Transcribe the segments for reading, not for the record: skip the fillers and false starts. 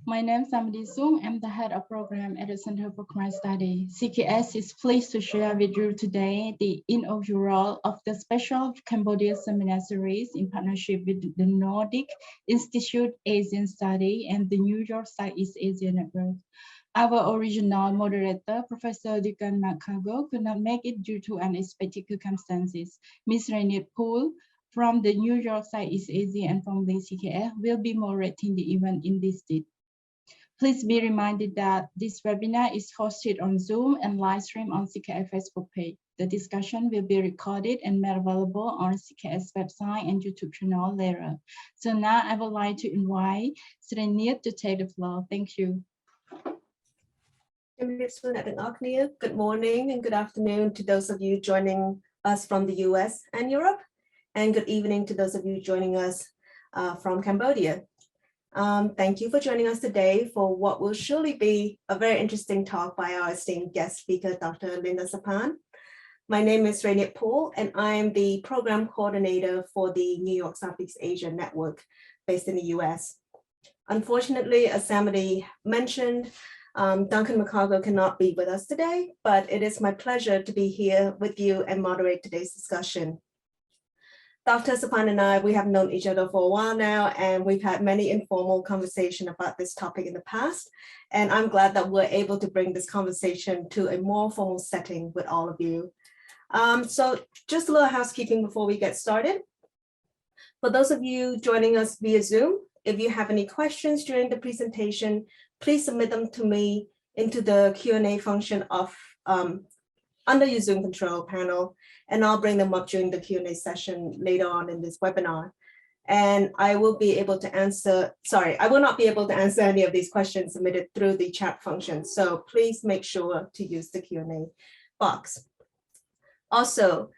My name is Samdi Sung. I'm the head of program at the Center for Khmer Studies. CKS is pleased to share with you today the inaugural of the special Cambodia Seminar Series in partnership with the Nordic Institute Asian Study and the New York Southeast Asia Network. Our original moderator, Professor Dukan Makago, could not make it due to unexpected circumstances. Ms. Rainier Poole from the New York Southeast Asia and from the CKF will be moderating the event in this state. Please be reminded that this webinar is hosted on Zoom and live stream on CKF Facebook page. The discussion will be recorded and made available on CKS website and YouTube channel later. So now I would like to invite Sreniat to take the floor. Thank you. Good morning and good afternoon to those of you joining us from the US and Europe, and good evening to those of you joining us from Cambodia. Thank you for joining us today for what will surely be a very interesting talk by our esteemed guest speaker, Dr. Linda Sapan. My name is Rainier Poole, and I am the program coordinator for the New York Southeast Asia Network based in the US. Unfortunately, as Samadi mentioned, Duncan McCargo cannot be with us today, but it is my pleasure to be here with you and moderate today's discussion. Dr. Sapan and I, we have known each other for a while now, and we've had many informal conversations about this topic in the past. And I'm glad that we're able to bring this conversation to a more formal setting with all of you. So just a little housekeeping before we get started. For those of you joining us via Zoom, if you have any questions during the presentation, please submit them to me into the Q&A function of under your Zoom control panel, and I'll bring them up during the Q&A session later on in this webinar. And I will be able to answer, I will not be able to answer any of these questions submitted through the chat function. So please make sure to use the Q&A box. Also,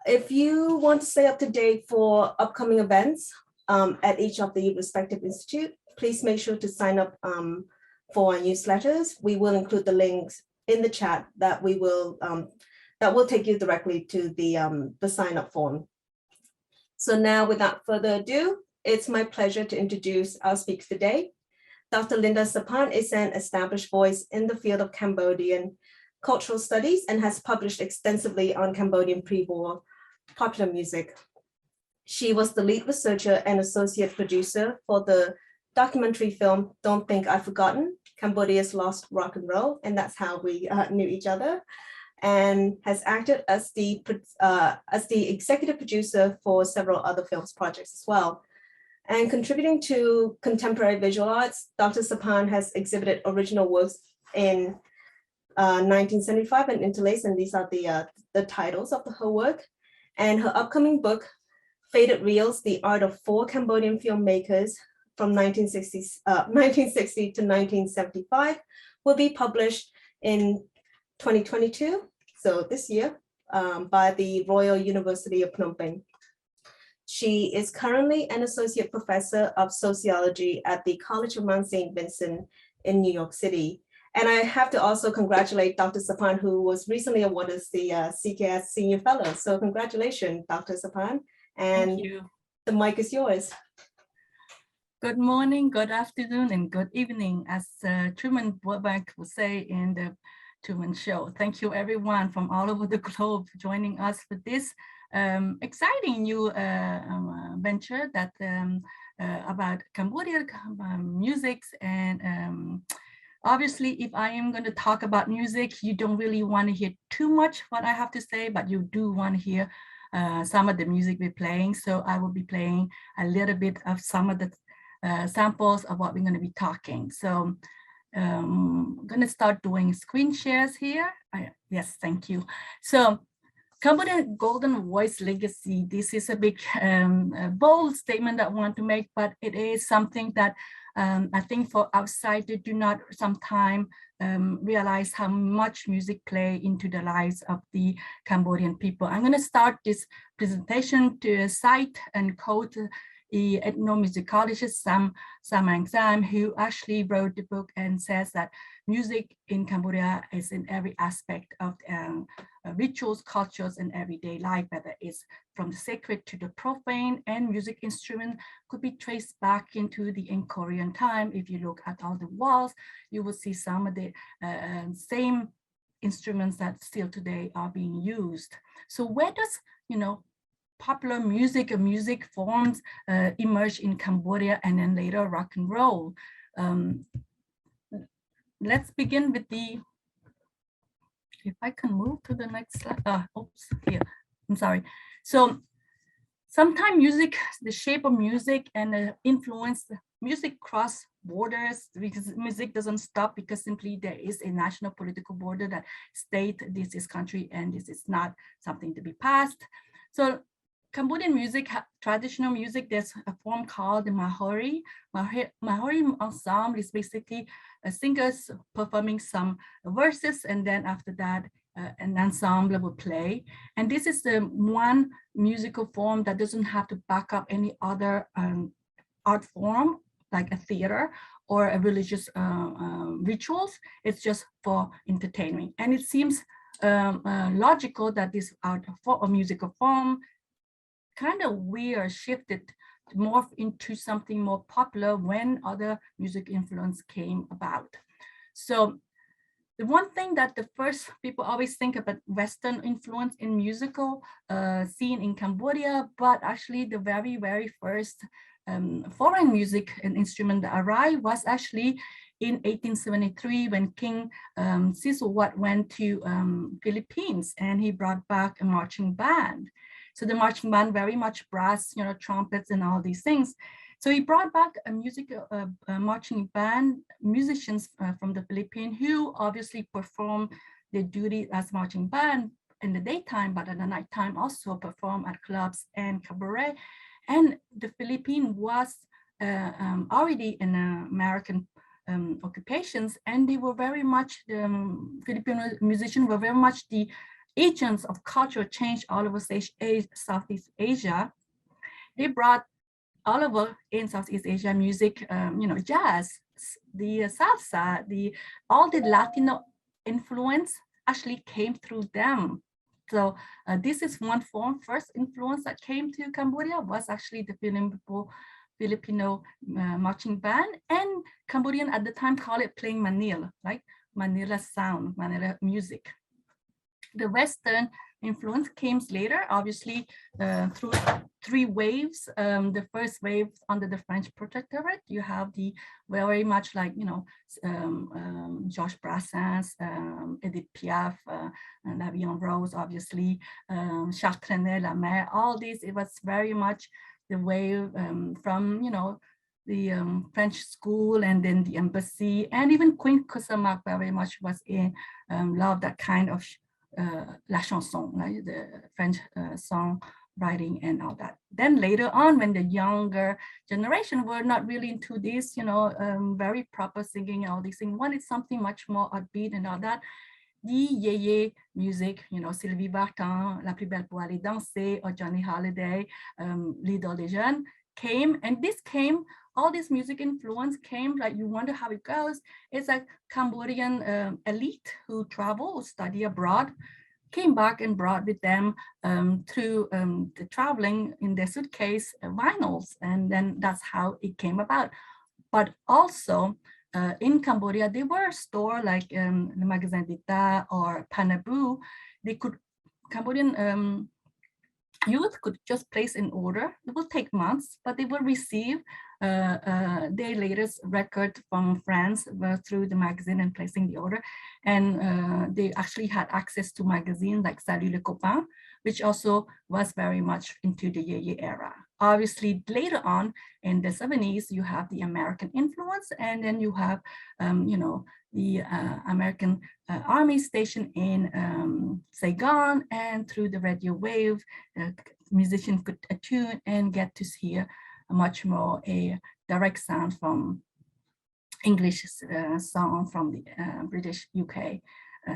if you want to stay up to date for upcoming events at each of the respective institute, please make sure to sign up for our newsletters. We will include the links in the chat that will take you directly to the sign up form. So now, without further ado, it's my pleasure to introduce our speaker today. Dr. Linda Sapan is an established voice in the field of Cambodian cultural studies and has published extensively on Cambodian pre-war popular music. She was the lead researcher and associate producer for the documentary film Don't Think I've Forgotten, Cambodia's Lost Rock and Roll, and that's how we knew each other, and has acted as the executive producer for several other films projects as well. And contributing to contemporary visual arts, Dr. Sapan has exhibited original works in 1975 and Interlace, and these are the titles of her work. And her upcoming book, Faded Reels, The Art of Four Cambodian Filmmakers from 1960 to 1975, will be published in 2022, so this year, by the Royal University of Phnom Penh. She is currently an associate professor of sociology at the College of Mount St. Vincent in New York City. And I have to also congratulate Dr. Sapan, who was recently awarded as the CKS Senior Fellow. So congratulations, Dr. Sapan. And thank you. The mic is yours. Good morning, good afternoon, and good evening, as Truman Burbank would say in the Truman Show. Thank you, everyone from all over the globe joining us for this exciting new venture that about Cambodia music. And obviously, if I am going to talk about music, you don't really want to hear too much what I have to say, but you do want to hear some of the music we're playing. So I will be playing a little bit of some of the samples of what we're going to be talking. So I'm going to start doing screen shares here. Yes, thank you. So Cambodian Golden Voice Legacy, this is a big bold statement that I want to make, but it is something that I think for outsiders do not sometimes realize how much music play into the lives of the Cambodian people. I'm going to start this presentation to cite and quote the ethnomusicologist Sam Ang, who actually wrote the book and says that music in Cambodia is in every aspect of rituals, cultures, and everyday life, whether it's from the sacred to the profane, and music instrument could be traced back into the Korean time. If you look at all the walls, you will see some of the same instruments that still today are being used. So where does, popular music or music forms emerge in Cambodia, and then later rock and roll? Let's begin with the, if I can move to the next slide. Oops, here, I'm sorry. So sometimes music, the shape of music and the influence, music cross borders, because music doesn't stop because simply there is a national political border that state this is country and this is not something to be passed. So Cambodian music, traditional music, there's a form called the Mahori. Mahori ensemble is basically singers performing some verses, and then after that, an ensemble will play. And this is the one musical form that doesn't have to back up any other art form, like a theater or a religious rituals. It's just for entertainment. And it seems logical that this art form or musical form kind of weird shifted to morph into something more popular when other music influence came about. So the one thing that the first people always think about Western influence in musical scene in Cambodia, but actually the very, very first foreign music and instrument that arrived was actually in 1873 when King Sihanouk went to Philippines, and he brought back a marching band. So the marching band, very much brass, trumpets and all these things. So he brought back a marching band musicians from the Philippines who obviously perform their duty as marching band in the daytime, but at the nighttime also perform at clubs and cabaret. And the Philippines was already in American occupations, and they were very much, the Filipino musicians were very much the agents of cultural change all over Southeast Asia. They brought all over in Southeast Asia music, jazz, the salsa, all the Latino influence actually came through them. So this is one form. First influence that came to Cambodia was actually the Filipino marching band, and Cambodian at the time called it playing Manila, like Manila sound, Manila music. The Western influence came later, obviously, through three waves. The first wave under the French protectorate, you have the very much like, Georges Brassens, Edith Piaf, La Vie en Rose, obviously, Charles Trenet, La Mer, all these, it was very much the wave from, the French school, and then the embassy, and even Queen Kusamak very much was in love that kind of la chanson, right? The French song writing and all that. Then later on, when the younger generation were not really into this, very proper singing and all these things, wanted something much more upbeat and all that, the yeye music, Sylvie Vartan, La Plus Belle pour aller danser, or Johnny Holiday, L'Idole des Jeunes came, and this came, all this music influence came, like you wonder how it goes. It's like Cambodian elite who travel, who study abroad, came back and brought with them through the traveling in their suitcase vinyls, and then that's how it came about. But also in Cambodia, there were stores like the Magasin d'Etat or Panabu. They could, Cambodian youth could just place an order. It will take months, but they will receive their latest record from France through the magazine and placing the order. And they actually had access to magazines like Salut le Copain, which also was very much into the Yeye era. Obviously, later on in the 70s, you have the American influence, and then you have, the American Army station in Saigon, and through the radio wave, musicians could attune and get to hear much more a direct sound from English song from the British UK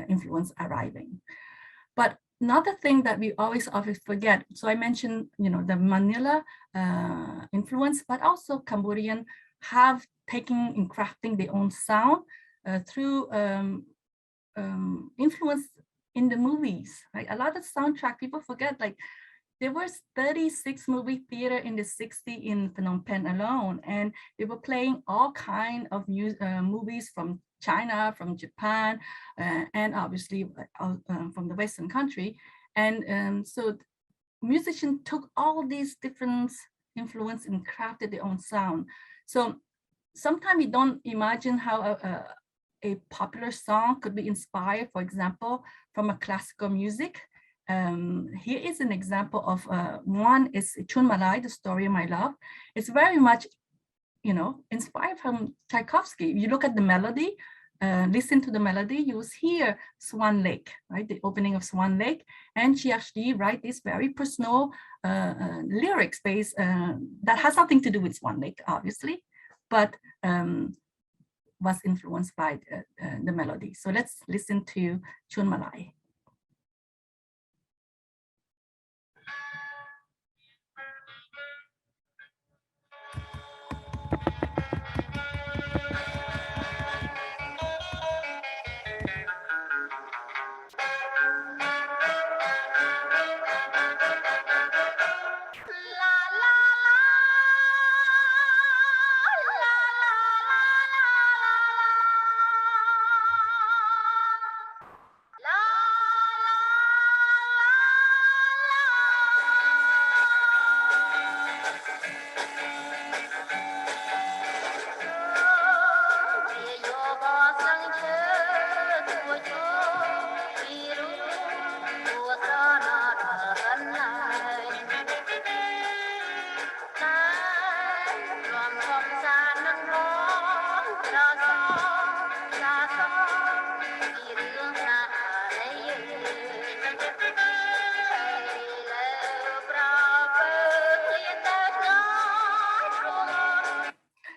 influence arriving. But another thing that we always forget, so I mentioned, the Manila influence, but also Cambodian have taken in crafting their own sound through influence in the movies, right? A lot of soundtrack, people forget, like there was 36 movie theater in the 60s in Phnom Penh alone, and they were playing all kind of movies from China, from Japan, and obviously from the Western country. And so musicians took all these different influence and crafted their own sound. So sometimes we don't imagine how a popular song could be inspired, for example, from a classical music. Here is an example of one is Chun Malay, The Story of My Love. It's very much, inspired from Tchaikovsky. You look at the melody, listen to the melody, you will hear Swan Lake, right? The opening of Swan Lake. And she actually write this very personal lyrics based that has nothing to do with Swan Lake, obviously, but was influenced by the melody. So let's listen to Chun Malay.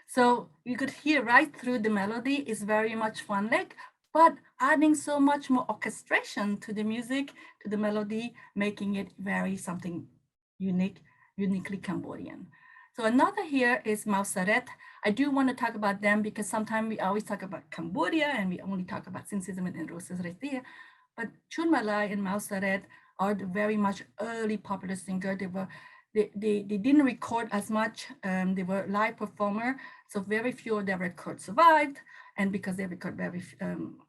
So you could hear right through the melody is very much Swan Lake, but adding so much more orchestration to the music, to the melody, making it very something uniquely Cambodian. So another here is Mao Saret. I do want to talk about them because sometimes we always talk about Cambodia and we only talk about Sinsizm and Roses Retia, but Chun Malay and Mao Saret are the very much early popular singer. They didn't record as much. They were live performer, so very few of their records survived. And because they record very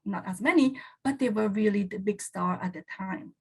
not as many, but they were really the big star at the time.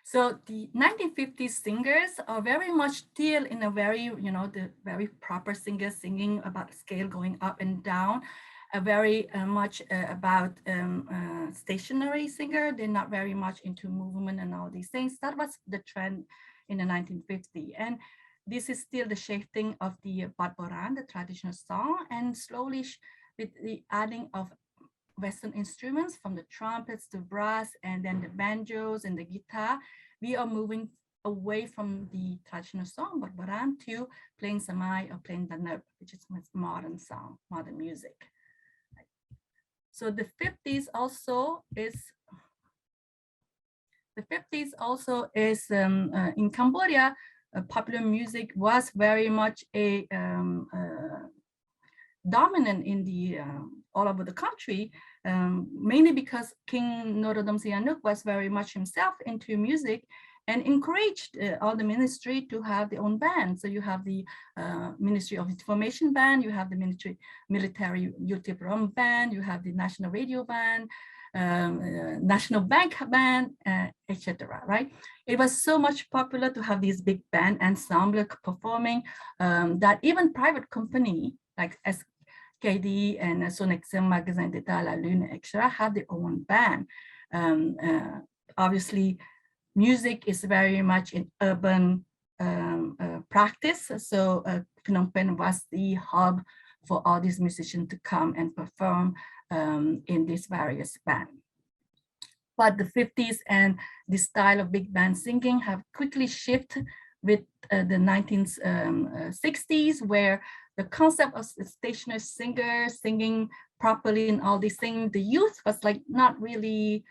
So the 1950s singers are very much still in a very, the very proper singers singing about scale going up and down, very much about stationary singer. They're not very much into movement and all these things. That was the trend in the 1950s. And this is still the shaping of the Bat Boran, the traditional song, and slowly with the adding of Western instruments from the trumpets to brass and then the banjos and the guitar, we are moving away from the traditional song, Bat Boran, to playing samai or playing danab, which is modern sound, modern music. So the 50s also is in Cambodia, popular music was very much a dominant in the all over the country, mainly because King Norodom Sihanouk was very much himself into music, and encouraged all the ministry to have their own band. So you have the Ministry of Information band, you have the military youth development band, you have the National Radio band, National Bank band, etc. Right? It was so much popular to have these big band ensemble performing that even private company like SKD and Sonic Magazine d'État, La Lune, etc. have their own band. Obviously, music is very much in urban practice. So Phnom Penh was the hub for all these musicians to come and perform in these various bands. But the 50s and the style of big band singing have quickly shifted with the 1960s, where the concept of stationary singer singing properly and all these things, the youth was like not really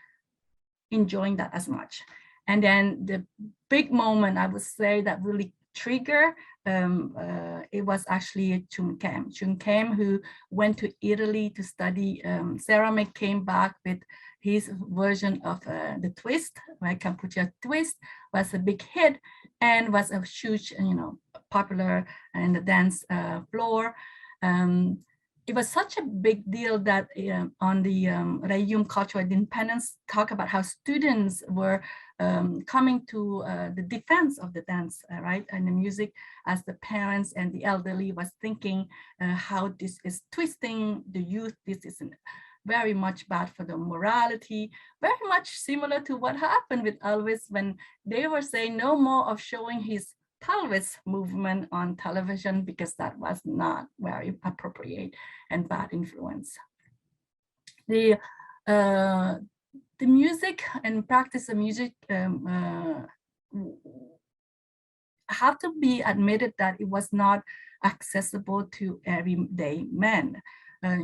enjoying that as much. And then the big moment, I would say, that really triggered, it was actually Chung Kem, who went to Italy to study ceramic, came back with his version of the twist, right? Kampuchea twist was a big hit and was a huge, popular in the dance floor. It was such a big deal that on the Rayum Cultural Independence talk about how students were coming to the defense of the dance, right? And the music, as the parents and the elderly was thinking how this is twisting the youth. This is very much bad for the morality, very much similar to what happened with Elvis when they were saying no more of showing his pelvis movement on television because that was not very appropriate and bad influence. The music and practice of music have to be admitted that it was not accessible to everyday men. A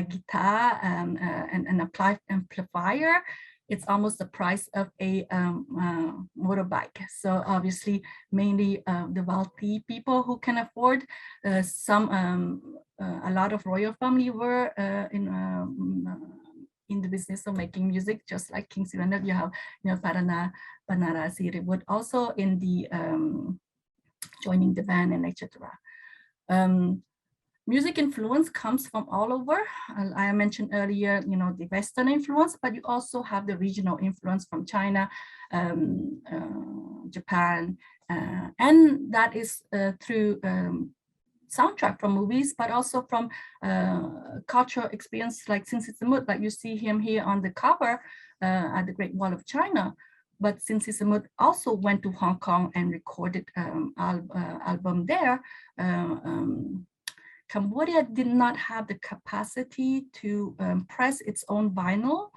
guitar and an amplifier, it's almost the price of a motorbike. So obviously, mainly the wealthy people who can afford a lot of royal family were in the business of making music, just like King Sihanouk. You have, Panara Siriwood also in the joining the band and etc. Music influence comes from all over. I mentioned earlier, the Western influence, but you also have the regional influence from China, Japan, and that is through soundtrack from movies, but also from cultural experience like Sin Sisamut, like you see him here on the cover at the Great Wall of China. But Sin Sisamut also went to Hong Kong and recorded album there. Cambodia did not have the capacity to press its own vinyl,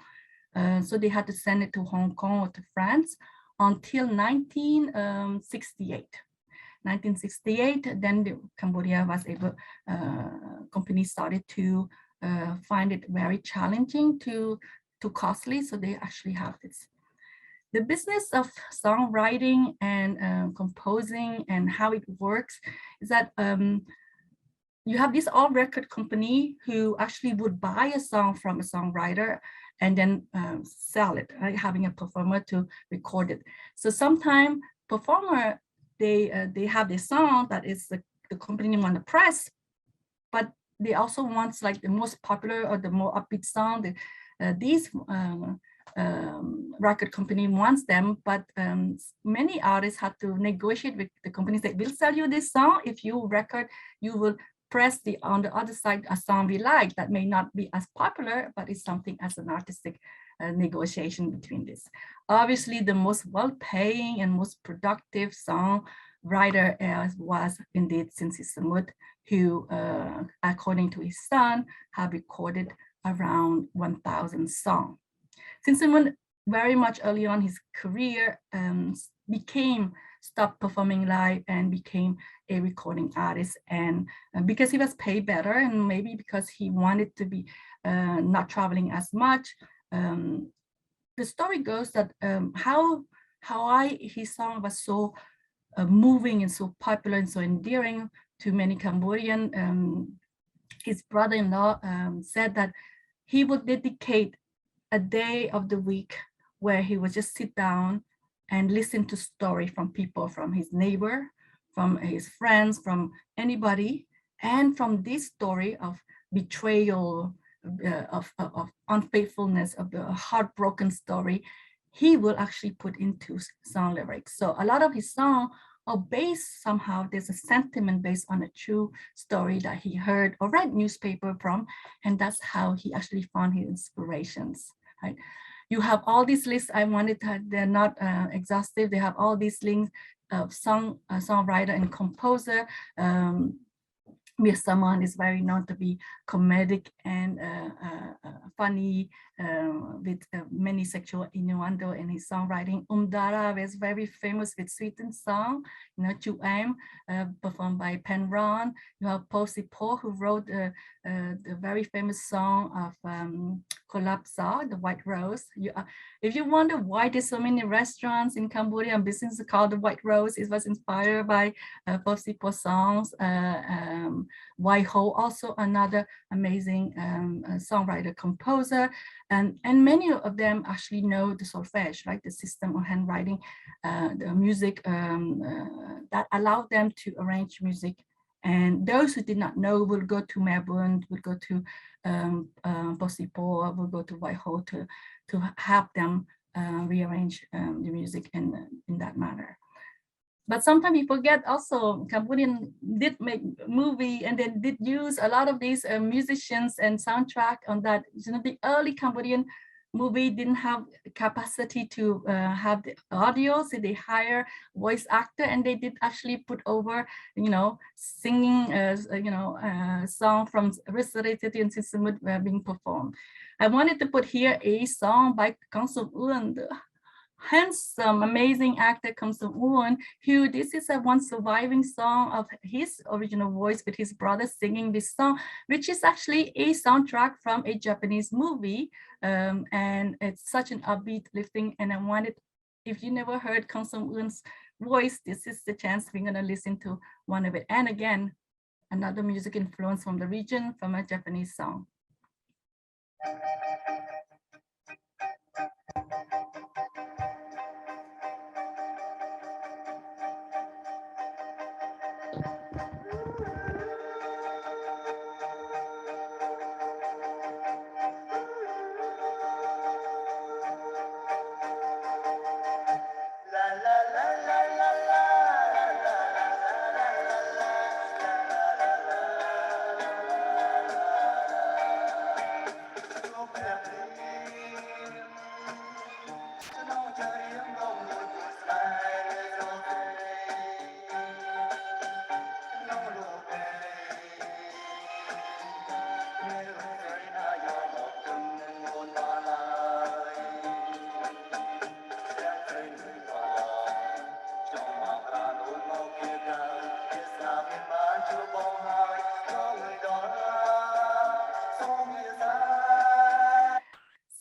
so they had to send it to Hong Kong or to France until 1968. 1968, then Cambodia was able, companies started to find it very challenging, too costly, so they actually have this. The business of songwriting and composing and how it works is that you have this all record company who actually would buy a song from a songwriter and then sell it, right? Having a performer to record it. So sometimes performer, they have this song that is the company want to press, but they also want like the most popular or the more upbeat song. These record company wants them, but many artists have to negotiate with the companies that will sell you this song. If you record, you will press on the other side a song we like that may not be as popular, but it's something as an artistic negotiation between this. Obviously, the most well-paying and most productive songwriter was indeed Sin Sisamut, who, according to his son, have recorded around 1,000 songs. Sin Sisamut, very much early on his career, stopped performing live and became a recording artist, and because he was paid better and maybe because he wanted to be not traveling as much. The story goes that his song was so moving and so popular and so endearing to many Cambodian. His brother-in-law said that he would dedicate a day of the week where he would just sit down and listen to story from people, from his neighbor, from his friends, from anybody. And from this story of betrayal, of unfaithfulness, of the heartbroken story, he will actually put into song lyrics. So a lot of his songs are based somehow, there's a sentiment based on a true story that he heard or read newspaper from, and that's how he actually found his inspirations, right? You have all these lists. I wanted to, they're not exhaustive. They have all these links of songwriter and composer. Mir Saman is very known to be comedic and funny, with many sexual innuendo in his songwriting. Dara is very famous with sweetened song, you know, Chu Am, performed by Penron. You have Po Po, who wrote the very famous song of Kolapsa, the White Rose. If you wonder why there's so many restaurants in Cambodia and businesses called the White Rose, it was inspired by Po Po songs. Wai Ho, also another amazing songwriter, composer, and many of them actually know the solfège, right? The system of handwriting, the music that allowed them to arrange music. And those who did not know will go to Melbourne, would go to Posipo, will go to Wai Ho to help them rearrange the music in that manner. But sometimes we forget also Cambodian did make movie and then did use a lot of these musicians and soundtrack on that. You know, the early Cambodian movie didn't have capacity to have the audio, so they hire voice actor and they did actually put over, you know, singing, song from Risarete and Sisamut being performed. I wanted to put here a song by Kang Sum Un, handsome, amazing actor Kang Sum Un, who this is a one surviving song of his original voice with his brother singing this song, which is actually a soundtrack from a Japanese movie. And it's such an upbeat, lifting, and I wanted, if you never heard Kang Sum Un's voice, this is the chance we're gonna listen to one of it. And again, another music influence from the region, from a Japanese song.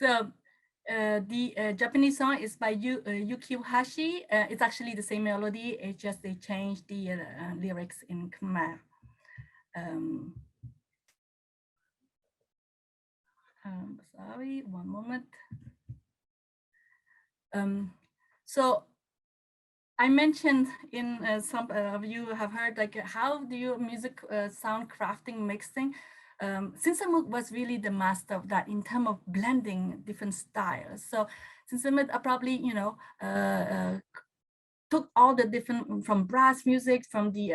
So the Japanese song is by Yukio Hashi. It's actually the same melody, it's just they changed the lyrics in Khmer. Sorry, one moment. So I mentioned in some of you have heard, like, how do you music sound crafting, mixing? Sinsamut was really the master of that in terms of blending different styles. So Sinsamut probably, you know, took all the different, from brass music, from the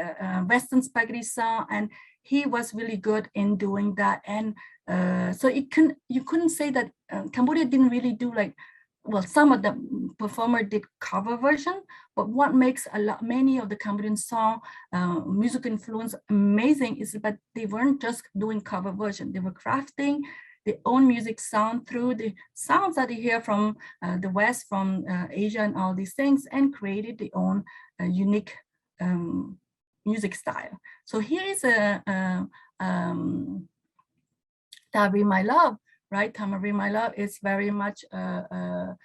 Western spaghetti song, and he was really good in doing that. And so you couldn't say that Cambodia didn't really do, like, well, some of the performer did cover version, but what makes many of the Cambodian song music influence amazing is that they weren't just doing cover version. They were crafting their own music sound through the sounds that you hear from the West, from Asia and all these things, and created their own unique music style. So here is a Tamari My Love, right? Tamari My Love is very much a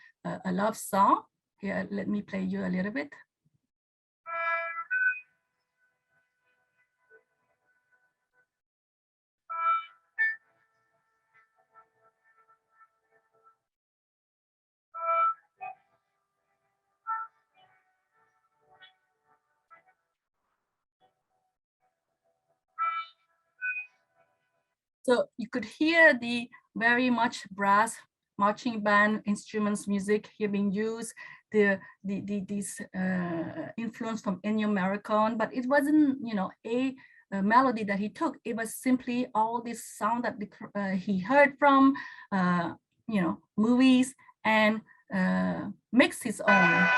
love song. Here, let me play you a little bit. So you could hear the very much brass marching band instruments music here being used, these influence from Ennio Morricone, but it wasn't, you know, a melody that he took. It was simply all this sound that he heard from, you know, movies, and mixed his own.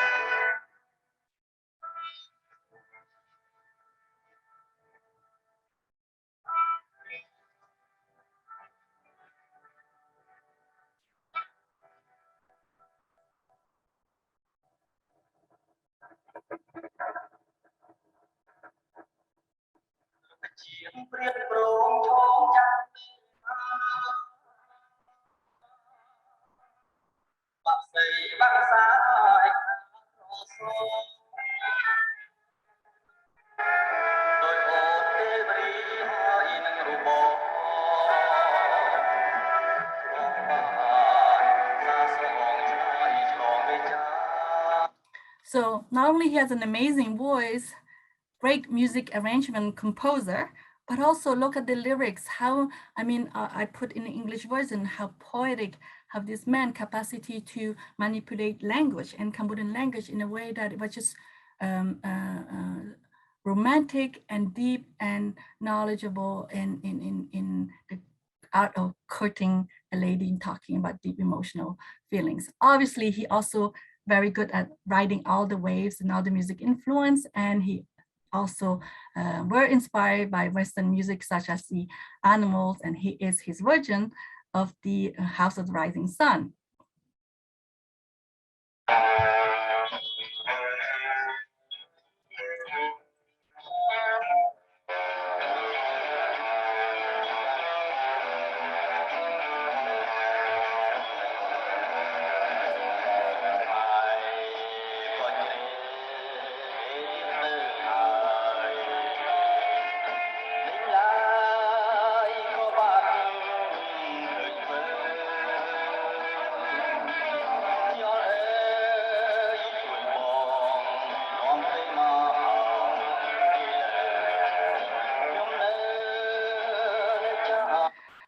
So not only he has an amazing voice, great music arrangement composer, but also look at the lyrics, how, I mean, I put in the English version, how poetic have this man capacity to manipulate language and Cambodian language in a way that it was just romantic and deep and knowledgeable in the art of courting a lady and talking about deep emotional feelings. Obviously, he also very good at writing all the waves and all the music influence, and he also were inspired by Western music such as the Animals, and he is his version of the House of the Rising Sun.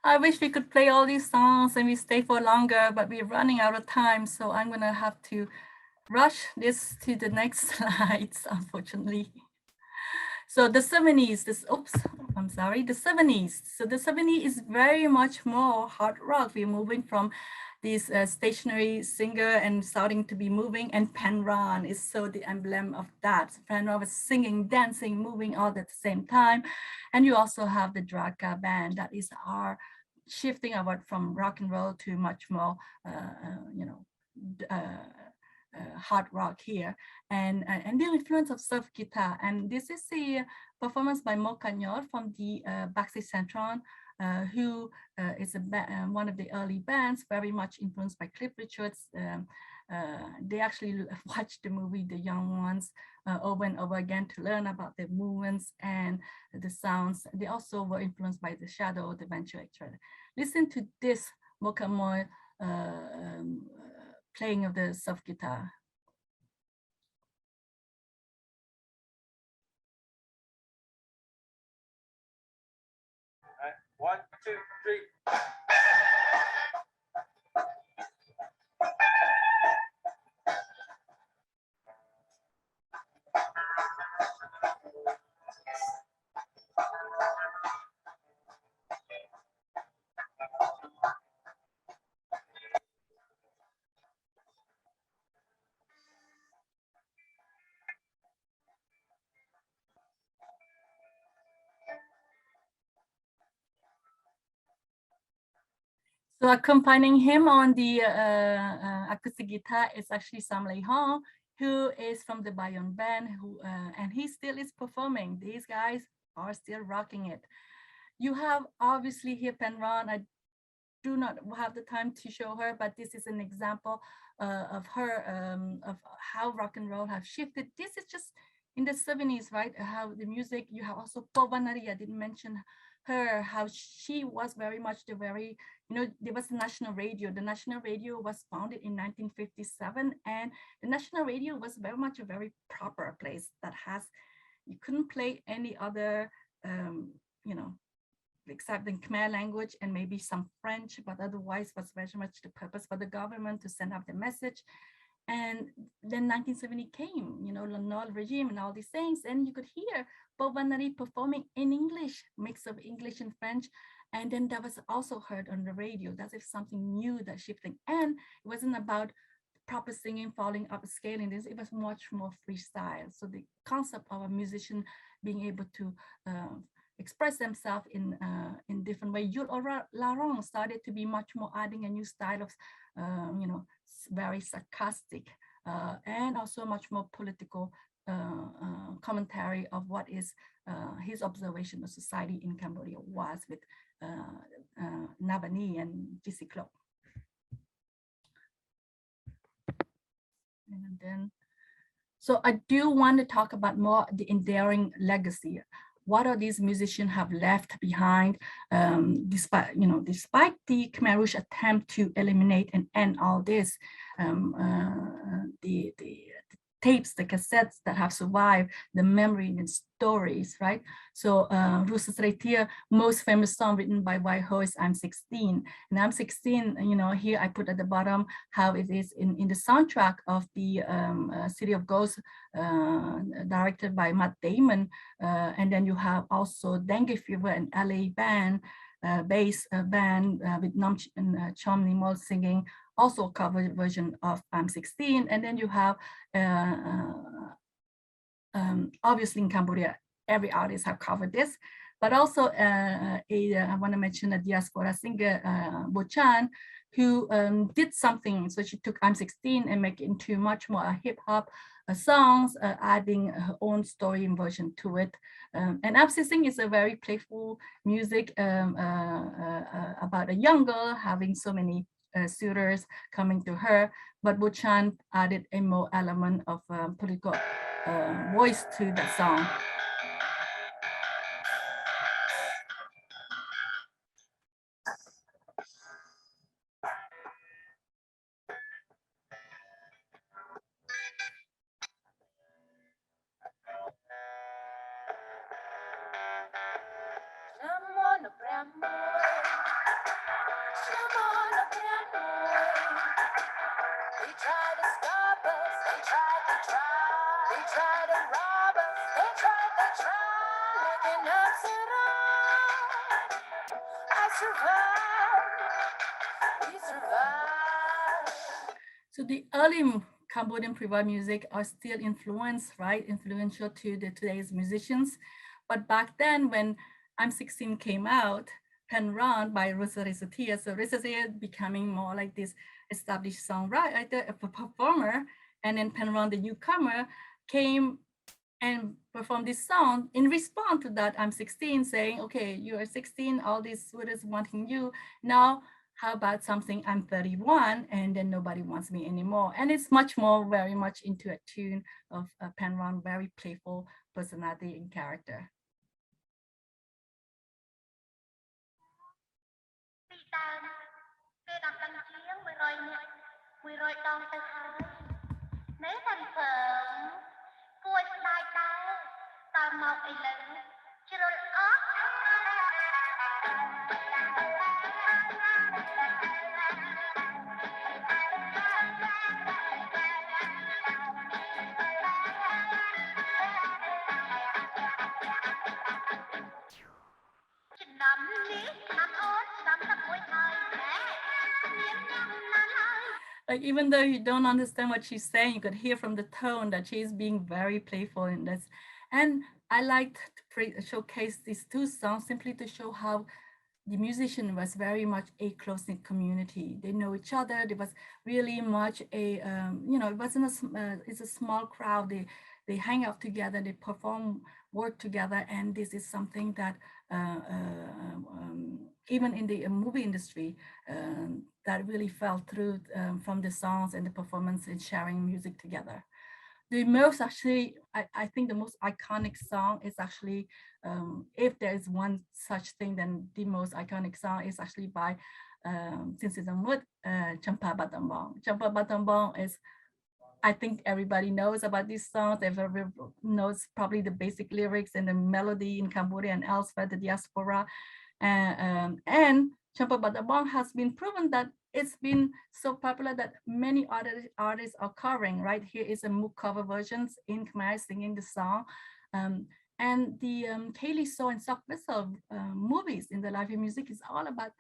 I wish we could play all these songs and we stay for longer, but we're running out of time. So I'm gonna have to rush this to the next slides, unfortunately. So the 70s, the 70s. So the 70s is very much more hard rock. We're moving from this stationary singer and starting to be moving, and Panran is so the emblem of that. Panran was singing, dancing, moving all at the same time. And you also have the Draka band that is our shifting about from rock and roll to much more, hard rock here, and the influence of surf guitar. And this is a performance by Mo Kanyor from the Baxi Centron, who is one of the early bands, very much influenced by Cliff Richards. They actually watched the movie The Young Ones over and over again to learn about the movements and the sounds. They also were influenced by The Shadow, the Venture Actor. Listen to this Mo Kanyor playing of the surf guitar. Right. 1, 2, 3. So accompanying him on the acoustic guitar is actually Sam Lei Hong, who is from the Bayon band, and he still is performing. These guys are still rocking it. You have obviously here Panran. I do not have the time to show her, but this is an example of her, of how rock and roll have shifted. This is just in the 70s, right? How the music, you have also Povanari, I didn't mention her, how she was very much the very, there was the national radio. The national radio was founded in 1957, and the national radio was very much a very proper place that has, you couldn't play any other, except in Khmer language and maybe some French, but otherwise was very much the purpose for the government to send out the message. And then 1970 came, you know, the Nordic regime and all these things, and you could hear Bob Vanari performing in English, mix of English and French. And then that was also heard on the radio. That's if something new that's shifting. And it wasn't about proper singing, falling up, scaling this, it was much more freestyle. So the concept of a musician being able to express themselves in different ways. Jules Laurent started to be much more adding a new style of, you know, very sarcastic and also much more political commentary of what is his observation of society in Cambodia was with Nabani and GC Club. And then, so I do want to talk about more the enduring legacy. What are these musicians have left behind, despite the Khmer Rouge attempt to eliminate and end all this, the tapes, the cassettes that have survived, the memory and stories, right? So Rouge here, most famous song written by White Horse, I'm 16. And I'm 16, you know, here I put at the bottom how it is in the soundtrack of the City of Ghosts, directed by Matt Damon. And then you have also Dengue Fever and LA band, bass band with Nam Chom Nimol singing, also a cover version of I'm 16. And then you have, obviously in Cambodia, every artist have covered this, but also I want to mention a diaspora singer, Bo Chan, who did something. So she took I'm 16 and make it into much more hip hop songs, adding her own story and version to it. And I'm 16 is a very playful music about a young girl having so many suitors coming to her, but Bo Chan added a more element of political voice to that song. So the early Cambodian Prewar music are still influenced, right? Influential to today's musicians. But back then when I'm 16 came out, Pen Run by Rosalie Satia, so Rosalie becoming more like this established songwriter, a performer, and then Pen Run, the newcomer, came and performed this song in response to that I'm 16, saying, okay, you are 16, all these suitors wanting you. Now, how about something I'm 31 and then nobody wants me anymore? And it's much more, very much into a tune of Pen Run, very playful personality and character. Like, even though you don't understand what she's saying, you could hear from the tone that she's being very playful in this. And I like to showcase these two songs simply to show how the musician was very much a close-knit community. They know each other. There was really much a, it wasn't it's a small crowd. They hang out together, they perform, work together. And this is something that even in the movie industry, that really fell through from the songs and the performance and sharing music together. The most actually, I think the most iconic song is actually, if there is one such thing, then the most iconic song is actually by Sinsidamut, Champa Batambong. Champa Batambong is, I think everybody knows about this song. Everybody knows probably the basic lyrics and the melody in Cambodia and elsewhere, the diaspora. And Champa Batabong has been proven that it's been so popular that many other artists are covering. Right here is a MOOC cover versions in Khmer singing the song. And the Kaylee So and Sok Whistle movies in the live music is all about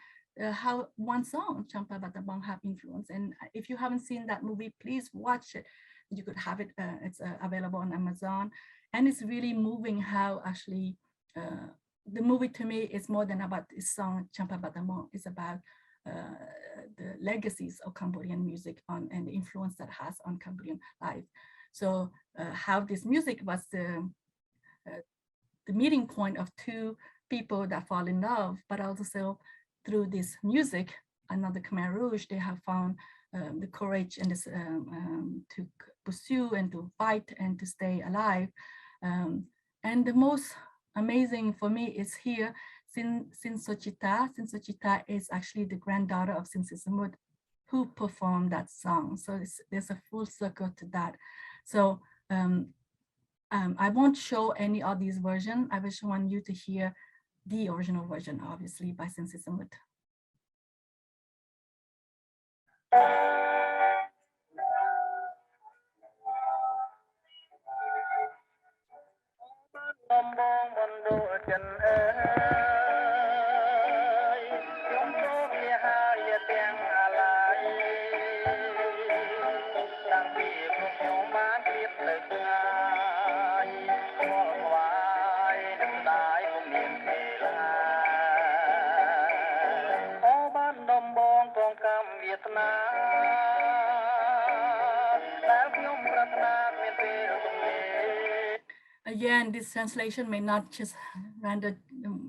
how one song, Champa Batabong, have influence. And if you haven't seen that movie, please watch it. You could have it, it's available on Amazon. And it's really moving how actually the movie to me is more than about this song, Champa Batabong. It's about the legacies of Cambodian music and the influence that has on Cambodian life. So how this music was the meeting point of two people that fall in love, but also through this music, another Khmer Rouge, they have found the courage and this, to pursue and to fight and to stay alive. And the most amazing for me is here, Sin Sochita. Sin Sochita is actually the granddaughter of Sin Sisamut, who performed that song. So there's a full circle to that. So I won't show any of these versions. I just want you to hear the original version, obviously, by Sin Sisamut. Again, this translation may not just render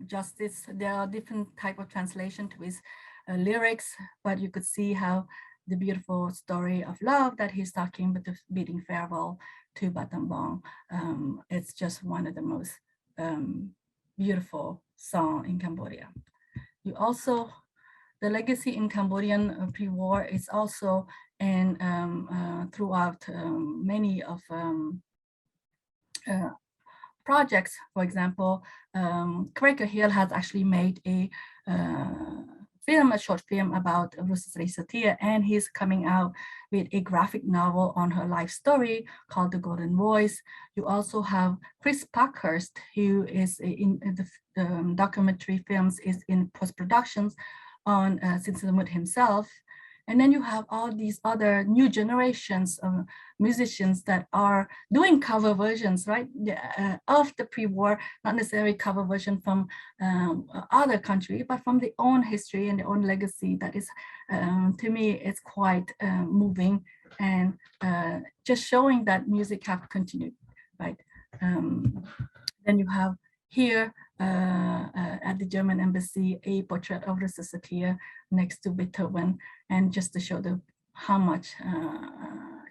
justice. There are different type of translation to his lyrics, but you could see how the beautiful story of love that he's talking about, the bidding farewell to Battambang. It's just one of the most beautiful song in Cambodia. You also, the legacy in Cambodian pre-war is also and throughout many of projects. For example, Quaker Hill has actually made a short film about Rusasri Satir, and he's coming out with a graphic novel on her life story called The Golden Voice. You also have Chris Parkhurst, who is in the documentary films, is in post-productions on Sin Sisamut himself. And then you have all these other new generations of musicians that are doing cover versions, right, of the pre-war, not necessarily cover version from other country, but from their own history and their own legacy. That is, to me, it's quite moving and just showing that music have continued, right? Then you have here at the German embassy a portrait of Rusa Satir next to Beethoven, and just to show how much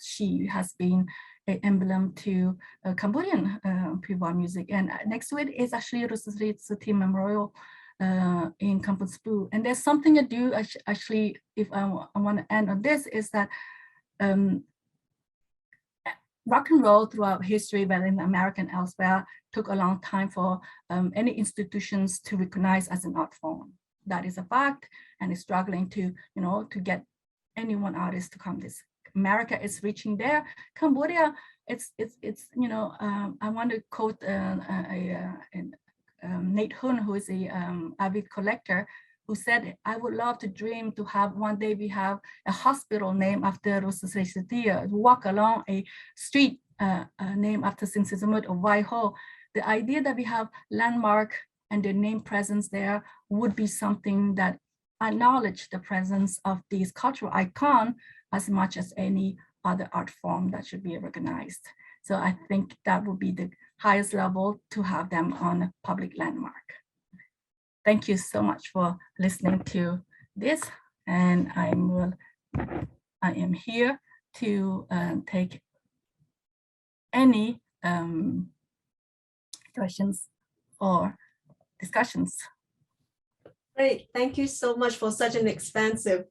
she has been an emblem to Cambodian pre-war music. And next to it is actually Rusa Satir Memorial in Kampong Spoo. And there's something to do, actually, if I want to end on this, is that rock and roll throughout history, whether in America and elsewhere, took a long time for any institutions to recognize as an art form. That is a fact, and is struggling to, to get any one artist to come this. America is reaching there. Cambodia, it's I want to quote Nate Hun, who is a avid collector, who said, "I would love to dream to have one day we have a hospital named after Rusa Satir, walk along a street named after Sin Sisamut or Waiho." The idea that we have landmark and their name presence there would be something that acknowledge the presence of these cultural icons as much as any other art form that should be recognized. So I think that would be the highest level to have them on a public landmark. Thank you so much for listening to this, and I am here to take any questions or discussions. Great, thank you so much for such an expansive,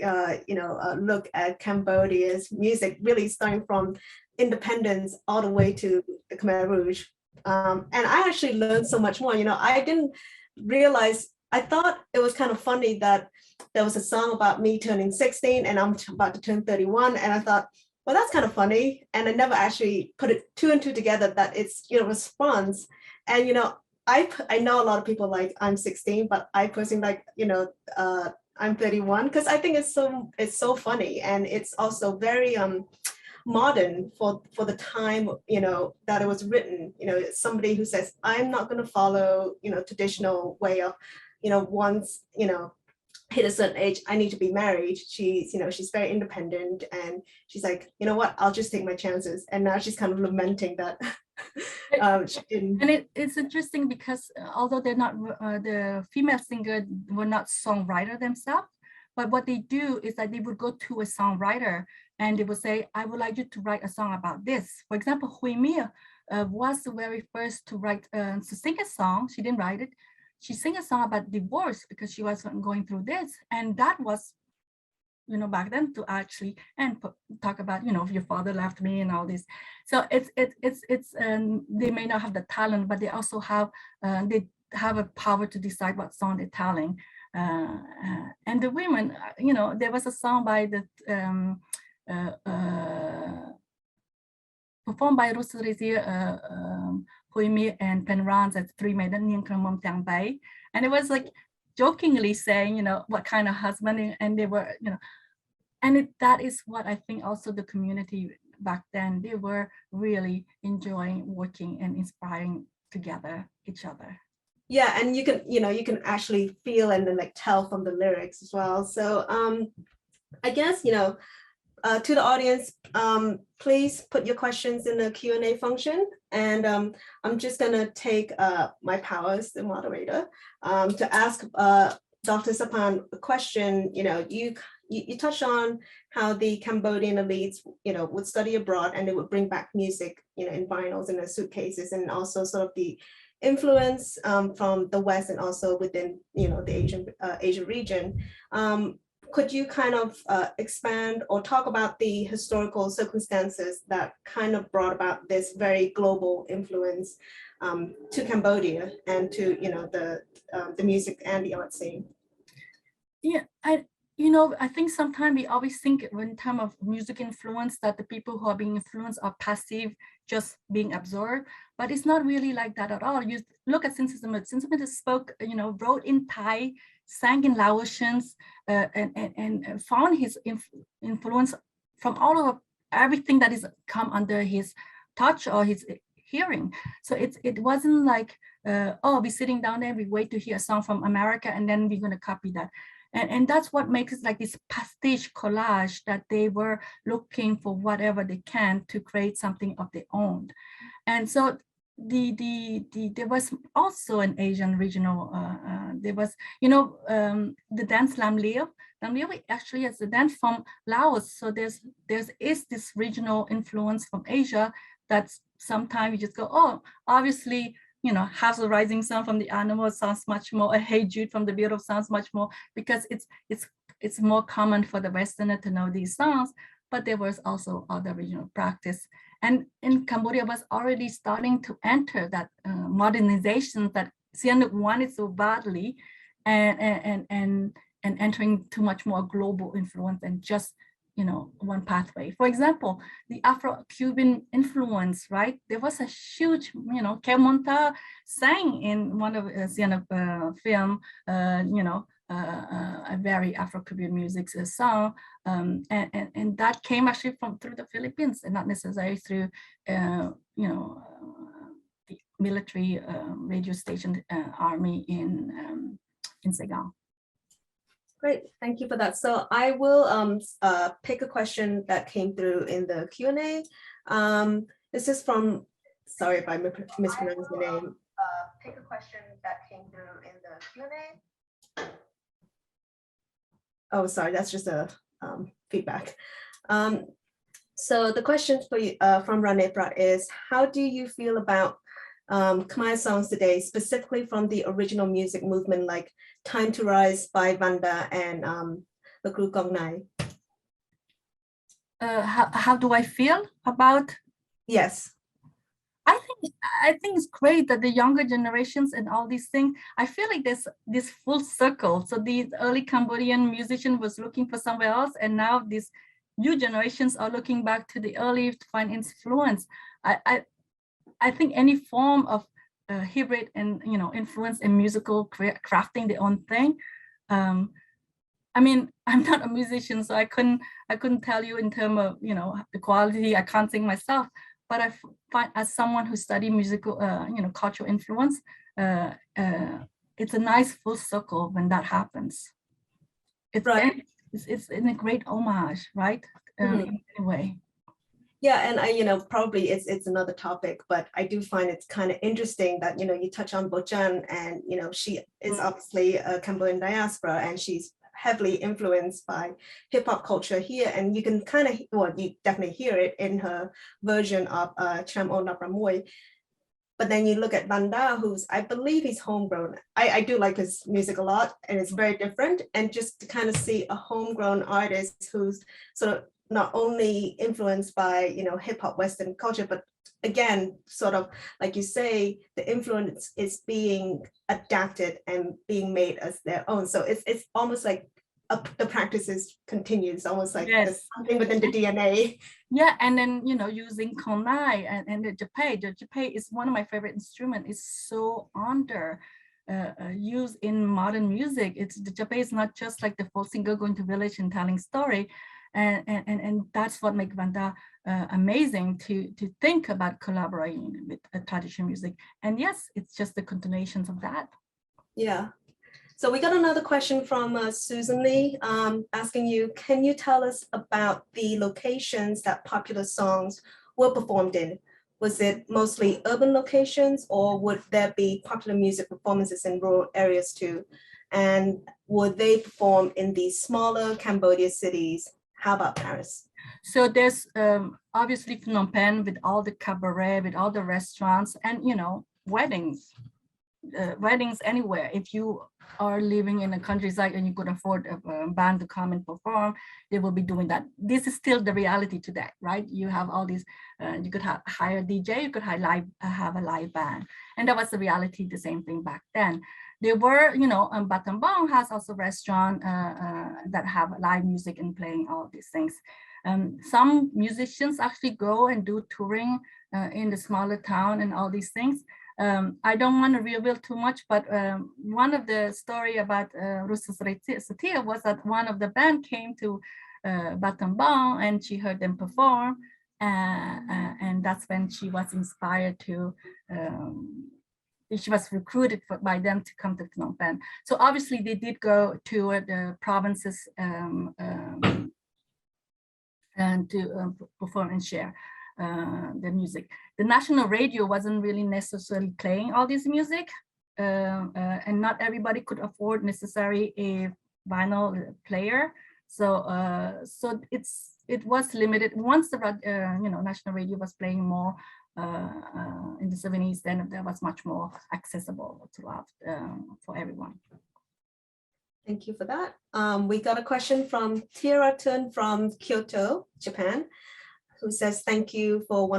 look at Cambodia's music, really starting from independence all the way to the Khmer Rouge. And I actually learned so much more. I didn't realize I thought it was kind of funny that there was a song about me turning 16 and I'm about to turn 31. And I thought, well, that's kind of funny. And I never actually put it two and two together that it's, response. And, I know a lot of people like I'm 16, but I personally like, I'm 31 because I think it's so funny. And it's also very modern for the time, that it was written. Somebody who says, I'm not going to follow, traditional way of, once, hit a certain age, I need to be married. She's very independent, and she's like, you know what, I'll just take my chances. And now she's kind of lamenting that. She didn't. And it's interesting because although they're not, the female singer were not songwriter themselves, but what they do is that they would go to a songwriter and they would say, I would like you to write a song about this. For example, Hui Mia was the very first to write, to sing a song. She didn't write it. She sang a song about divorce because she was going through this. And that was, back then to actually, and talk about, your father left me and all this. So they may not have the talent, but they also have, a power to decide what song they're telling. And the women, there was a song by the, performed by Rusrizi, Huimi and Penrans at Three Maiden Niang Kramom Tiang Bay. And it was like jokingly saying, what kind of husband, and they were, and that is what I think also the community back then, they were really enjoying working and inspiring together each other. Yeah, and you can actually feel and then like tell from the lyrics as well. So I guess, to the audience, please put your questions in the Q&A function. And I'm just gonna take my power as the moderator to ask Dr. Sapan a question. You touched on how the Cambodian elites, would study abroad and they would bring back music, in vinyls in their suitcases, and also sort of the influence from the West and also within, the Asian region. Could you kind of expand or talk about the historical circumstances that kind of brought about this very global influence to Cambodia and to, the music and the art scene? Yeah, I think sometimes we always think in terms of music influence that the people who are being influenced are passive, just being absorbed, but it's not really like that at all. You look at Sinsasamut spoke, wrote in Thai, sang in Laotians, and found his influence from all of everything that is come under his touch or his hearing. So it wasn't like, we're sitting down there, we wait to hear a song from America and then we're going to copy that. And that's what makes it like this pastiche collage, that they were looking for whatever they can to create something of their own. And so there was also an Asian regional, there was, the dance Lam Liu. Lam Liu actually is a dance from Laos. So there is this regional influence from Asia that sometimes you just go, oh, obviously, Half the Rising Sun from the Animals sounds much more, a Hey Jude from the Beatles sounds much more, because it's more common for the Westerner to know these songs, but there was also other regional practice. And in Cambodia was already starting to enter that modernization that Sihanouk wanted so badly, and entering too much more global influence than just one pathway. For example, the Afro-Cuban influence, right? There was a huge, Kelmonta sang in one of Sihanouk film, a very Afro-Cuban music song, and that came actually through the Philippines, and not necessarily through, the military radio station army in Saigon. Great, thank you for that. So I will pick a question that came through in the Q&A. This is from, sorry if I mispronounced the name. Pick a question that came through in the Q&A. Oh, sorry, that's just a feedback. So the question for you from Ranepra is, how do you feel about Khmer songs today, specifically from the original music movement like Time to Rise by Vanda and the Group Gong Nai? How do I feel about? Yes. I think it's great that the younger generations and all these things, I feel like there's this full circle. So these early Cambodian musician was looking for somewhere else, and now these new generations are looking back to the early to find influence. I think any form of hybrid and influence in musical crafting their own thing. I mean, I'm not a musician, so I couldn't tell you in terms of the quality. I can't sing myself, but I find as someone who study musical, cultural influence, it's a nice full circle when that happens. It's Right. It's in a great homage, right? In a way. Yeah, and I, probably it's another topic, but I do find it's kind of interesting that, you touch on Bochan and, she is obviously a Cambodian diaspora and she's heavily influenced by hip hop culture here. And you can kind of, well, you definitely hear it in her version of Cham O Napramoy. But then you look at Banda, who's, I believe he's homegrown. I do like his music a lot and it's very different. And just to kind of see a homegrown artist who's sort of not only influenced by, hip hop Western culture, but again, sort of like you say, the influence is being adapted and being made as their own. So it's almost like the practices continues, almost like Yes. something within the DNA. Yeah, and then using konai and the japei. The japei is one of my favorite instruments. It's so under used in modern music. The japei is not just like the folk singer going to village and telling story, and that's what makes Banda amazing to think about collaborating with traditional music. And yes, it's just the continuations of that. Yeah. So we got another question from Susan Lee asking you, can you tell us about the locations that popular songs were performed in? Was it mostly urban locations or would there be popular music performances in rural areas too? And would they perform in these smaller Cambodia cities? How about Paris? So there's obviously Phnom Penh with all the cabaret, with all the restaurants and, weddings. Weddings anywhere. If you are living in a countryside and you could afford a band to come and perform, they will be doing that. This is still the reality today, right? You have all these, you could hire a DJ, you could have a live band. And that was the reality, the same thing back then. There were, Battambang has also a restaurant that have live music and playing all these things. Some musicians actually go and do touring in the smaller town and all these things. I don't want to reveal too much, but one of the story about Rusa Satia was that one of the band came to Battambang and she heard them perform, and that's when she was inspired to. She was recruited by them to come to Phnom Penh. So obviously they did go to the provinces and to perform and share the music. The national radio wasn't really necessarily playing all this music, and not everybody could afford necessarily a vinyl player. So it was limited. Once the national radio was playing more in the 70s, then there was much more accessible throughout for everyone. Thank you for that. We got a question from Tira Tun from Kyoto, Japan, who says, thank you for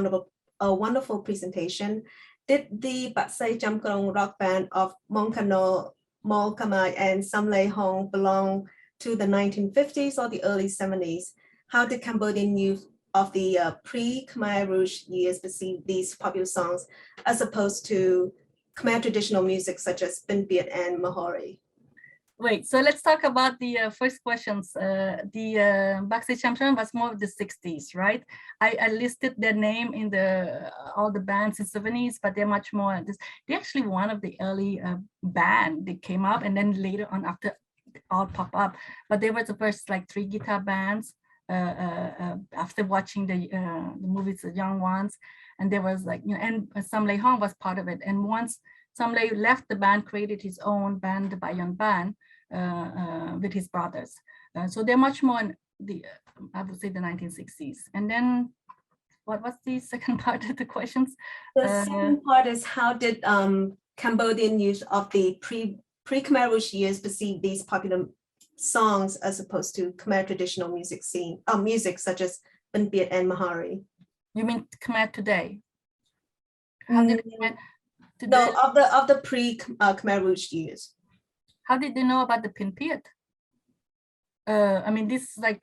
a wonderful presentation. Did the Batsai Jamkarong rock band of Mongkano, Molkamai, and Samlei Hong belong to the 1950s or the early 70s? How did Cambodian youth of the pre-Khmer Rouge years perceive these popular songs as opposed to Khmer traditional music such as Bin Biet and Mahori? Wait, so let's talk about the first questions. The Baksai Champion was more of the 60s, right? I listed their name in all the bands in 70s, but they're much more. They're actually one of the early band that came up, and then later on after all pop up. But they were the first like 3 guitar bands after watching the movies, The Young Ones, and there was like, and Samlei Hong was part of it. And once Samlei left the band, created his own band, the Bayon Band, with his brothers. So they're much more in the, I would say, the 1960s. And then, what was the second part of the questions? The second part is, how did Cambodian youth of the pre-Khmer Rouge years perceive these popular songs as opposed to Khmer traditional music scene, music such as Bin Biet and Mahari? You mean Khmer today? How did No, of the pre Khmer Rouge years. How did they know about the Pinpiet? I mean, this is like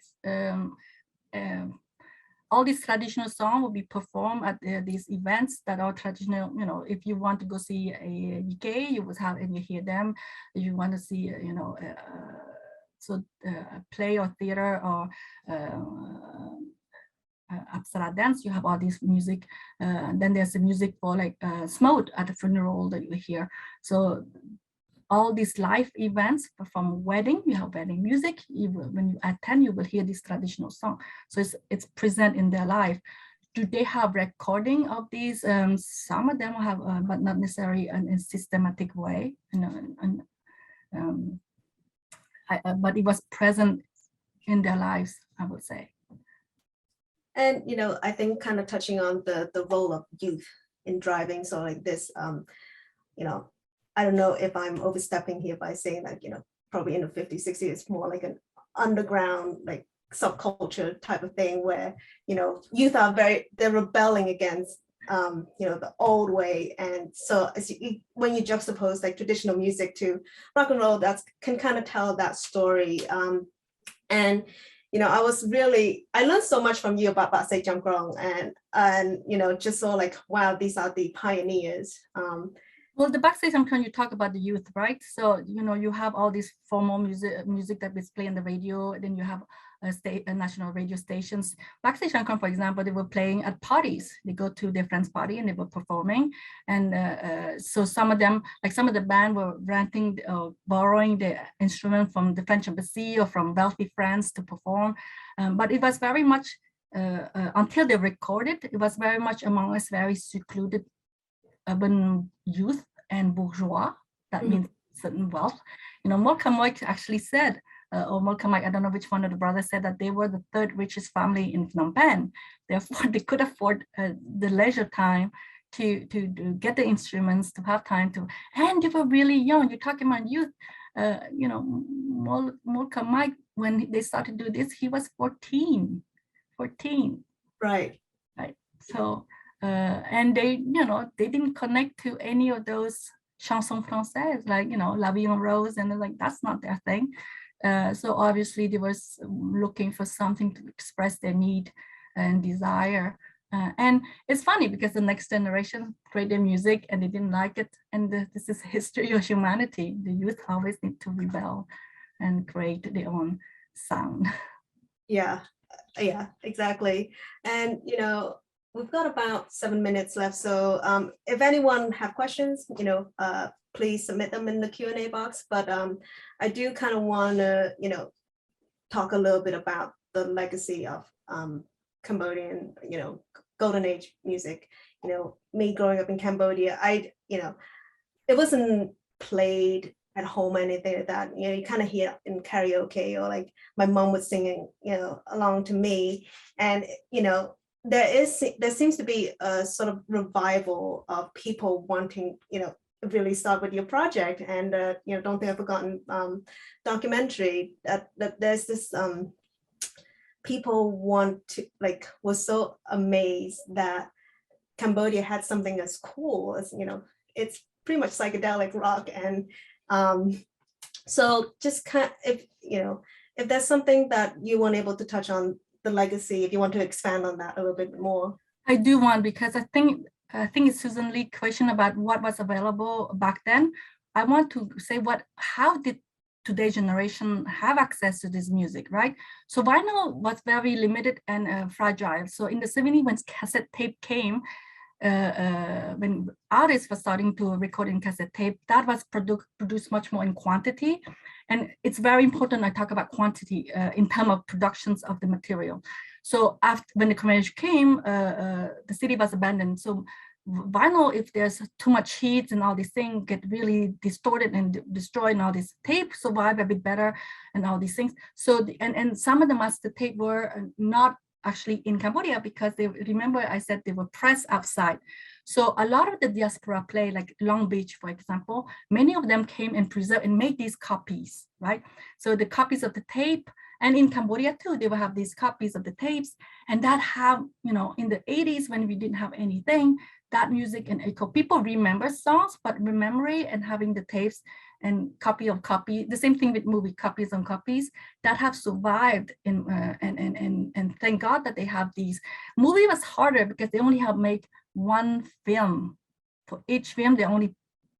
all these traditional songs will be performed at these events that are traditional. You know, if you want to go see a UK, you would have and you hear them. If you want to see, you know, a play or theater or Apsara dance, you have all this music. Then there's the music for like Smote at the funeral that you hear. So all these live events from wedding, you have wedding music. When you attend, you will hear this traditional song. So it's present in their life. Do they have recording of these? Some of them have, but not necessarily in a systematic way. You know, but it was present in their lives, I would say. And, you know, I think kind of touching on the role of youth in driving. So like this, you know, I don't know if I'm overstepping here by saying that, you know, probably in the 50s, 60s, it's more like an underground, like subculture type of thing where, you know, youth are they're rebelling against, you know, the old way. And so when you juxtapose like traditional music to rock and roll, can kind of tell that story. And, you know, I learned so much from you about Batsay Jamkrong and, you know, just so like, wow, these are the pioneers. Well, the Backstage Jamkrong, you talk about the youth, right? So, you know, you have all this formal music that is played on the radio, and then you have national radio stations. Backstage Jamkrong, for example, they were playing at parties. They go to their friend's party and they were performing. And so some of them, like some of the band were renting, borrowing the instrument from the French embassy or from wealthy friends to perform. But it was very much, until they recorded, it was very much among us, very secluded urban youth and bourgeois. That means certain wealth. You know, Malcolm Mike actually said, or Malcolm Mike, I don't know which one of the brothers said that they were the third richest family in Phnom Penh. Therefore, they could afford the leisure time to get the instruments, to have time to, and they were really young. You're talking about youth. You know, Malcolm Mike, when they started to do this, he was 14. Right. Right. So, and they, you know, they didn't connect to any of those chansons françaises, like, you know, La Vie en Rose, and they're like, that's not their thing. So obviously they were looking for something to express their need and desire. And it's funny because the next generation create their music and they didn't like it. And this is history of humanity. The youth always need to rebel and create their own sound. Yeah, exactly. And, you know, we've got about 7 minutes left. So if anyone have questions, you know, please submit them in the Q&A box. But I do kind of want to, you know, talk a little bit about the legacy of Cambodian, you know, golden age music. You know, me growing up in Cambodia, you know, it wasn't played at home or anything like that. You know, you kind of hear it in karaoke, or like my mom was singing, you know, along to me. And, you know, there seems to be a sort of revival of people wanting, you know, really start with your project. And you know, Don't Think I've Forgotten documentary, that there's this people want to, like, was so amazed that Cambodia had something as cool as, you know, it's pretty much psychedelic rock. And so just kind of, if, you know, if there's something that you weren't able to touch on the legacy, if you want to expand on that a little bit more. I do want, because I think it's Susan Lee's question about what was available back then. I want to say how did today's generation have access to this music, right? So vinyl was very limited and fragile. So in the 70s, when cassette tape came, when artists were starting to record in cassette tape, that was produced much more in quantity. And it's very important I talk about quantity in terms of productions of the material. So when the Khmer Rouge came, the city was abandoned. So vinyl, if there's too much heat and all these things, get really distorted and destroyed, and all this tape survive a bit better and all these things. So and some of the master tape were not actually in Cambodia, because they, remember I said they were pressed outside. So a lot of the diaspora play, like Long Beach, for example, many of them came and preserved and made these copies, right? So the copies of the tape, and in Cambodia too, they will have these copies of the tapes, and that have, you know, in the 80s when we didn't have anything, that music and echo. People remember songs, but memory and having the tapes and copy of copy, the same thing with movie copies on copies that have survived in, and thank God that they have these. Movie was harder because they only have made one film. For each film, they only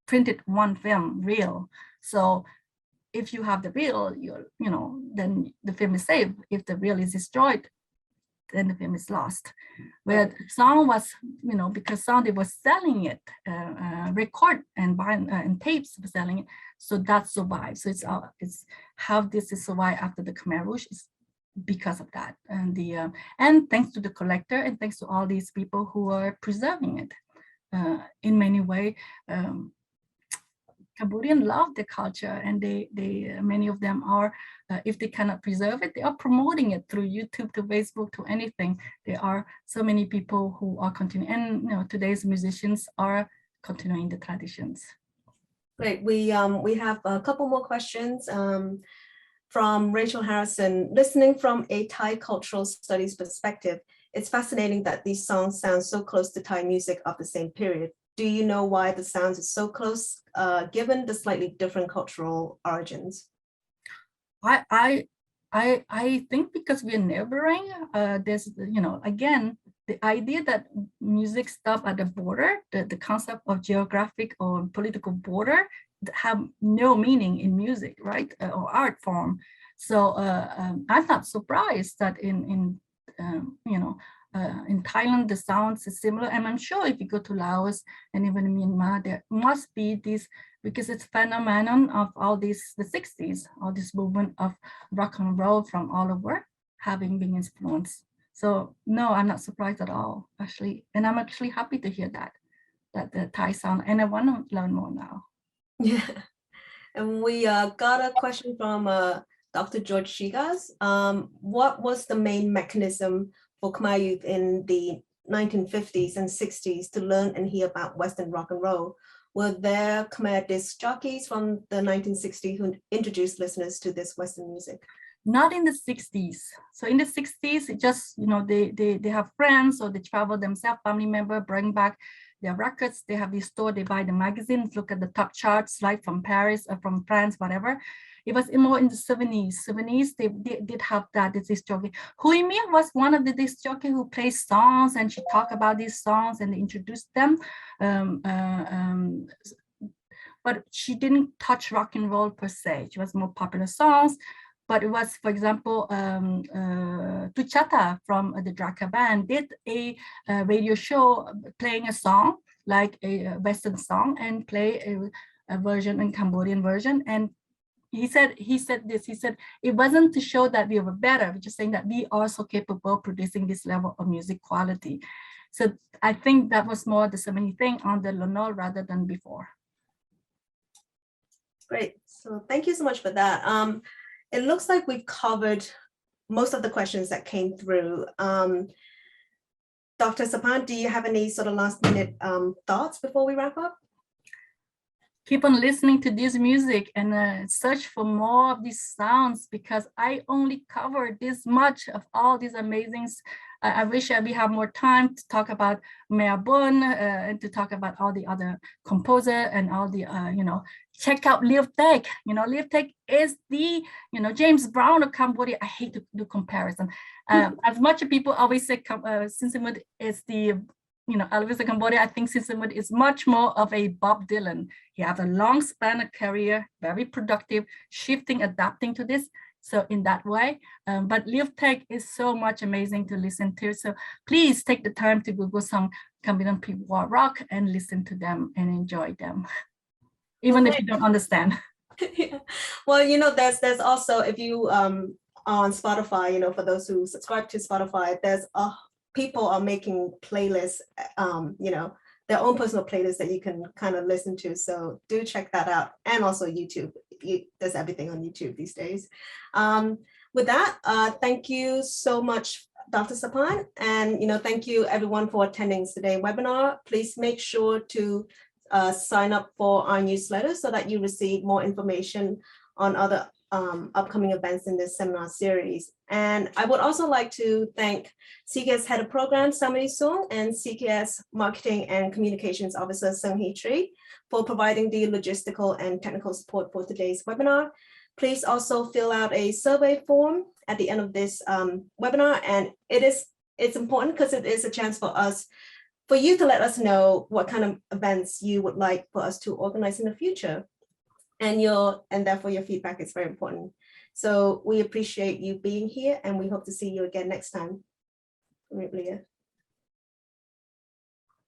printed one film, reel. So if you have the reel, you know, then the film is saved. If the reel is destroyed, then the film is lost. Where song was, you know, because song they were selling it, record and buying and tapes were selling it, so that survived. So it's how this is survived after the Khmer Rouge is because of that, and the and thanks to the collector and thanks to all these people who are preserving it in many ways. Cambodians love the culture, and they many of them are, if they cannot preserve it, they are promoting it through YouTube, to Facebook, to anything. There are so many people who are continuing, and you know, today's musicians are continuing the traditions. Great. We have a couple more questions from Rachel Harrison. Listening from a Thai cultural studies perspective, it's fascinating that these songs sound so close to Thai music of the same period. Do you know why the sounds are so close, given the slightly different cultural origins? I think because we're neighboring, there's, you know, again, the idea that music stops at the border, the concept of geographic or political border have no meaning in music, right, or art form. So I'm not surprised that in you know, in Thailand, the sounds is similar. And I'm sure if you go to Laos and even Myanmar, there must be this, because it's phenomenon of all these, the 60s, all this movement of rock and roll from all over having been influenced. So no, I'm not surprised at all, actually. And I'm actually happy to hear that the Thai sound, and I want to learn more now. Yeah. And we got a question from Dr. George Shigas. What was the main mechanism for Khmer youth in the 1950s and 60s to learn and hear about Western rock and roll? Were there Khmer disc jockeys from the 1960s who introduced listeners to this Western music? Not in the 60s. So in the 60s, it just, you know, they have friends, or they travel themselves, family member, bring back their records. They have this store, they buy the magazines, look at the top charts, like from Paris or from France, whatever. It was more in the 70s. They did have that disc jockey. Hui Mia was one of the disc jockey who plays songs, and she talked about these songs and they introduced them. But she didn't touch rock and roll per se. She was more popular songs. But it was, for example, Tuchata from the Draka band did a radio show playing a song, like a Western song, and play a version, a Cambodian version. And he said it wasn't to show that we were better, we're just saying that we are so capable of producing this level of music quality. So I think that was more the 70 thing on the Lonol rather than before. Great. So thank you so much for that. It looks like we've covered most of the questions that came through. Dr. Sapan, do you have any sort of last minute thoughts before we wrap up? Keep on listening to this music and search for more of these sounds, because I only covered this much of all these amazing. I wish we have more time to talk about Mea Bun and to talk about all the other composer and all the, you know, check out Liv Tek. You know, Liv Tek is the, you know, James Brown of Cambodia. I hate to do comparison. As much as people always say Sinsamut is the, you know, Elvis of Cambodia, I think Sinsamut is much more of a Bob Dylan. He has a long span of career, very productive, shifting, adapting to this. So in that way, but Liv Tek is so much amazing to listen to. So please take the time to Google some Cambodian Prewar rock and listen to them and enjoy them, even if you don't understand. Yeah. Well, you know, there's also, if you on Spotify, you know, for those who subscribe to Spotify, there's people are making playlists, you know, their own personal playlists that you can kind of listen to. So do check that out. And also YouTube. There's everything on YouTube these days. With that, thank you so much, Dr. Sapan, and thank you everyone for attending today's webinar. Please make sure to sign up for our newsletter so that you receive more information on other upcoming events in this seminar series. And I would also like to thank CKS Head of Program, Samri Sung, and CKS Marketing and Communications Officer, Sung Hee Tree, for providing the logistical and technical support for today's webinar. Please also fill out a survey form at the end of this webinar. And it's important because it is a chance for you to let us know what kind of events you would like for us to organize in the future. And therefore your feedback is very important. So we appreciate you being here, and we hope to see you again next time.